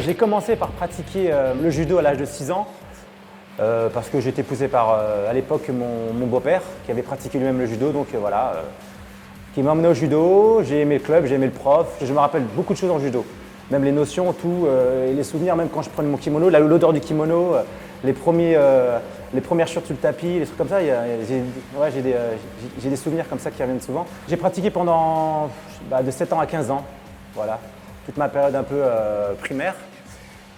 J'ai commencé par pratiquer le judo à l'âge de 6 ans parce que j'étais poussé par, à l'époque, mon beau-père qui avait pratiqué lui-même le judo, donc voilà, qui m'a emmené au judo. J'ai aimé le club, j'ai aimé le prof. Je me rappelle beaucoup de choses en judo, même les notions, tout, et les souvenirs, même quand je prenais mon kimono, l'odeur du kimono, les premières chutes sur le tapis, les trucs comme ça. J'ai des souvenirs comme ça qui reviennent souvent. J'ai pratiqué pendant de 7 ans à 15 ans, voilà, toute ma période un peu primaire.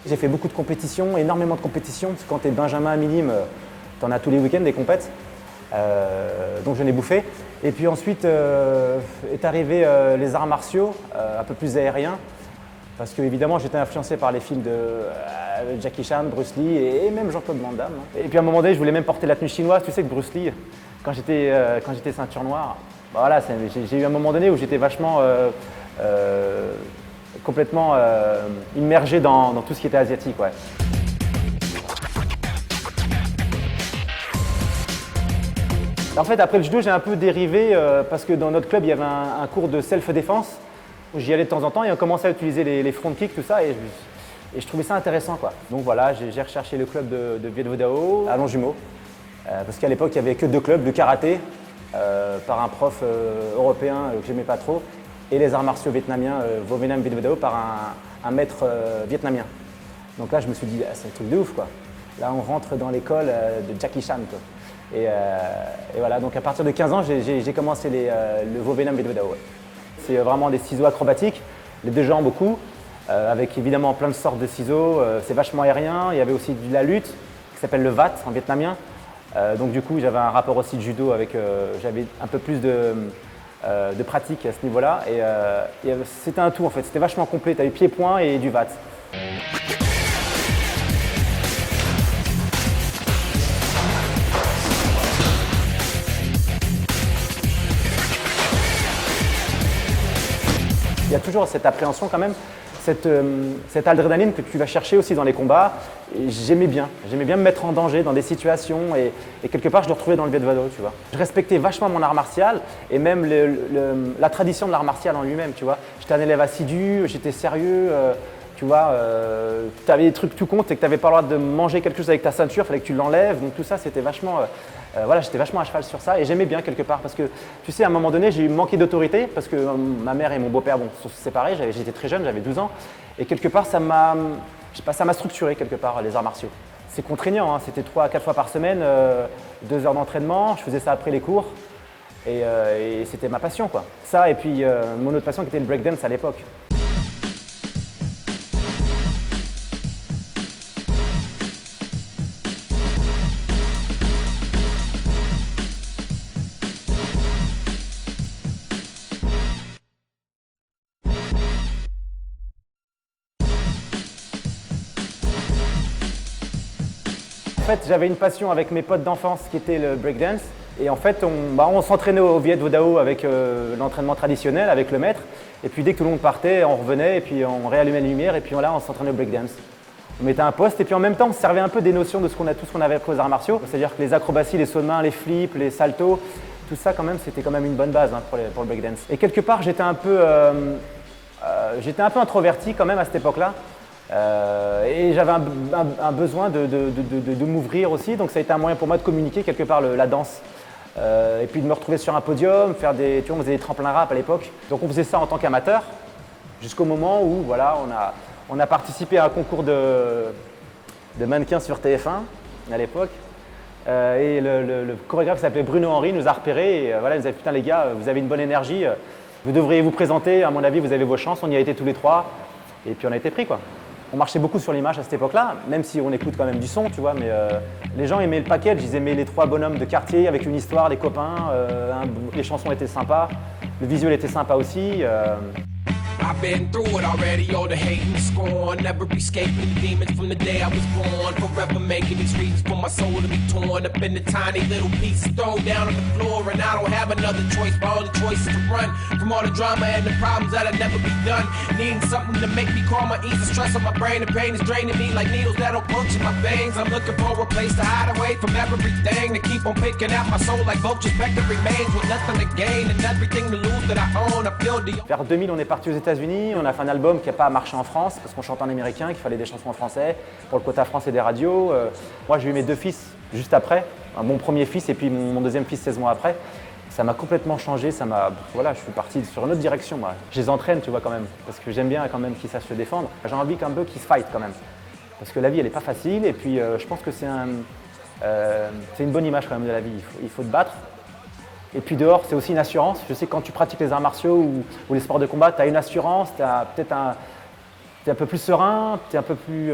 J'ai fait beaucoup de compétitions, énormément de compétitions, parce que quand tu es benjamin minime, tu en as tous les week-ends des compètes. Donc j'en ai bouffé. Et puis ensuite est arrivé les arts martiaux, un peu plus aériens, parce que évidemment j'étais influencé par les films de Jackie Chan, Bruce Lee et même Jean-Claude Van Damme. Et puis à un moment donné, je voulais même porter la tenue chinoise. Tu sais que Bruce Lee, quand j'étais ceinture noire, voilà, j'ai eu un moment donné où j'étais vachement complètement immergé dans tout ce qui était asiatique. Ouais. En fait, après le judo, j'ai un peu dérivé parce que dans notre club, il y avait un cours de self-défense. J'y allais de temps en temps et on commençait à utiliser les front kicks, tout ça, et je trouvais ça intéressant, quoi. Donc voilà, j'ai recherché le club de Viet Vo Dao à Longjumeau, parce qu'à l'époque, il n'y avait que 2 clubs de karaté par un prof européen que j'aimais pas trop, et les arts martiaux vietnamiens, Vo Vietnam Viet Vo Dao par un maître vietnamien. Donc là, je me suis dit, c'est un truc de ouf, quoi. Là, on rentre dans l'école de Jackie Chan, quoi. Et voilà, donc à partir de 15 ans, j'ai commencé le Vo Vietnam Viet Vo Dao. Ouais. C'est vraiment des ciseaux acrobatiques, les 2 jambes au cou, avec évidemment plein de sortes de ciseaux. C'est vachement aérien. Il y avait aussi de la lutte qui s'appelle le VAT en vietnamien. Donc du coup, j'avais un rapport aussi de judo avec, j'avais un peu plus de pratique à ce niveau-là. Et c'était un tout en fait, c'était vachement complet. Tu avais pied-point et du VAT. Il y a toujours cette appréhension quand même, cette adrénaline que tu vas chercher aussi dans les combats. J'aimais bien me mettre en danger dans des situations et quelque part je le retrouvais dans le Viet Vo Dao, tu vois. Je respectais vachement mon art martial et même la tradition de l'art martial en lui-même, tu vois. J'étais un élève assidu, j'étais sérieux, tu vois. Tu avais des trucs tout compte et que tu n'avais pas le droit de manger quelque chose avec ta ceinture, il fallait que tu l'enlèves, donc tout ça c'était vachement… voilà, j'étais vachement à cheval sur ça et j'aimais bien quelque part parce que, tu sais, à un moment donné, j'ai manqué d'autorité parce que ma mère et mon beau-père sont séparés, j'étais très jeune, j'avais 12 ans et quelque part, ça m'a structuré quelque part, les arts martiaux. C'est contraignant, hein, c'était 3 à 4 fois par semaine, 2 heures d'entraînement, je faisais ça après les cours et c'était ma passion, quoi. Ça et puis mon autre passion qui était le breakdance à l'époque. En fait, j'avais une passion avec mes potes d'enfance qui était le breakdance. Et en fait, on s'entraînait au Viet Vo Dao avec l'entraînement traditionnel, avec le maître. Et puis dès que tout le monde partait, on revenait et puis on réallumait les lumières et puis là, on s'entraînait au breakdance. On mettait un poste et puis en même temps, on se servait un peu des notions de tout ce qu'on avait appris aux arts martiaux. C'est-à-dire que les acrobaties, les sauts de main, les flips, les saltos, tout ça quand même, c'était quand même une bonne base, hein, pour le breakdance. Et quelque part, j'étais un peu introverti quand même à cette époque-là. Et j'avais un besoin de m'ouvrir aussi, donc ça a été un moyen pour moi de communiquer quelque part la danse. Et puis de me retrouver sur un podium, tu vois, on faisait des tremplins rap à l'époque. Donc on faisait ça en tant qu'amateur, jusqu'au moment où voilà, on a participé à un concours de mannequins sur TF1 à l'époque. Et le chorégraphe qui s'appelait Bruno Henry nous a repérés et voilà, il nous a dit putain les gars, vous avez une bonne énergie, vous devriez vous présenter, à mon avis vous avez vos chances, on y a été tous les 3 et puis on a été pris, quoi. On marchait beaucoup sur l'image à cette époque-là, même si on écoute quand même du son, tu vois, mais les gens aimaient le package, ils aimaient les 3 bonhommes de quartier avec une histoire, les copains, les chansons étaient sympas, le visuel était sympa aussi. I've been through it already, all the hate and scorn. Never escaping the demons from the day I was born. Forever making these reasons for my soul to be torn up into tiny little pieces, thrown down on the floor. And I don't have another choice, but all the choices to run from all the drama and the problems that'll never be done. Needing something to make me calm, ease the stress on my brain. The pain is draining me like needles that'll puncture my veins. I'm looking for a place to hide away from everything. To keep on picking at my soul like vultures back to remains with nothing to gain and everything to lose that I own. I feel the… Vers 2000, on est parti aux États-Unis États-Unis, on a fait un album qui n'a pas marché en France parce qu'on chante en américain, qu'il fallait des chansons en français pour le quota français des radios. Moi, j'ai eu mes 2 fils juste après, mon premier fils et puis mon deuxième fils 16 mois après. Ça m'a complètement changé, voilà, je suis parti sur une autre direction. Moi. Je les entraîne, tu vois, quand même, parce que j'aime bien quand même qu'ils sachent se défendre. J'ai envie qu'un peu qu'ils se fight quand même, parce que la vie, elle n'est pas facile et puis je pense que c'est une bonne image quand même de la vie. Il faut te battre. Et puis dehors, c'est aussi une assurance. Je sais que quand tu pratiques les arts martiaux ou les sports de combat, tu as une assurance, tu es un peu plus serein, tu es un peu plus.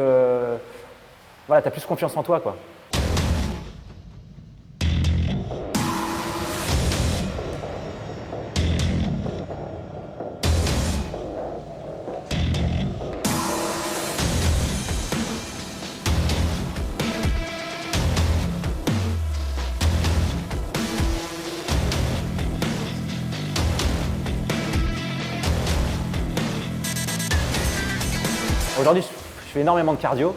Voilà, tu as plus confiance en toi, quoi. Aujourd'hui, je fais énormément de cardio.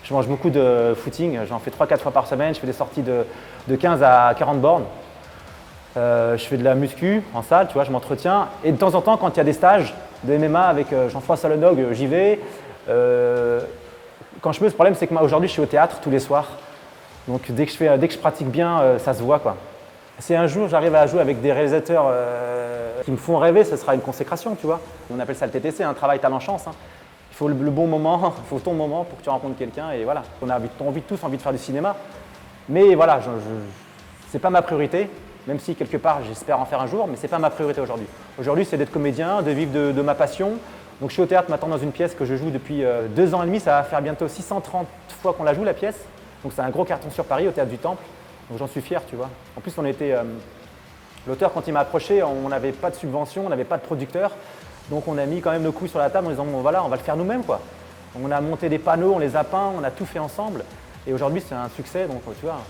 Je mange beaucoup de footing. J'en fais 3-4 fois par semaine. Je fais des sorties de 15 à 40 bornes. Je fais de la muscu en salle, tu vois, je m'entretiens. Et de temps en temps, quand il y a des stages de MMA avec Jean-François Salonog, j'y vais. Quand je peux, le problème, c'est que moi, aujourd'hui, je suis au théâtre tous les soirs. Donc, dès que je pratique bien, ça se voit, quoi. Si un jour, j'arrive à jouer avec des réalisateurs qui me font rêver, ce sera une consécration, tu vois. On appelle ça le TTC, un travail talent-chance. Hein. Il faut le bon moment, il faut ton moment pour que tu rencontres quelqu'un et voilà. On a tous envie de faire du cinéma. Mais voilà, ce n'est pas ma priorité, même si quelque part j'espère en faire un jour, mais ce n'est pas ma priorité aujourd'hui. Aujourd'hui, c'est d'être comédien, de vivre de ma passion. Donc je suis au théâtre maintenant dans une pièce que je joue depuis 2 ans et demi. Ça va faire bientôt 630 fois qu'on la joue, la pièce. Donc c'est un gros carton sur Paris, au Théâtre du Temple. Donc j'en suis fier, tu vois. En plus, l'auteur, quand il m'a approché, on n'avait pas de subvention, on n'avait pas de producteur. Donc on a mis quand même nos couilles sur la table en disant bon, voilà, on va le faire nous-mêmes, quoi. Donc, on a monté des panneaux, on les a peints, on a tout fait ensemble. Et aujourd'hui, c'est un succès, donc tu vois.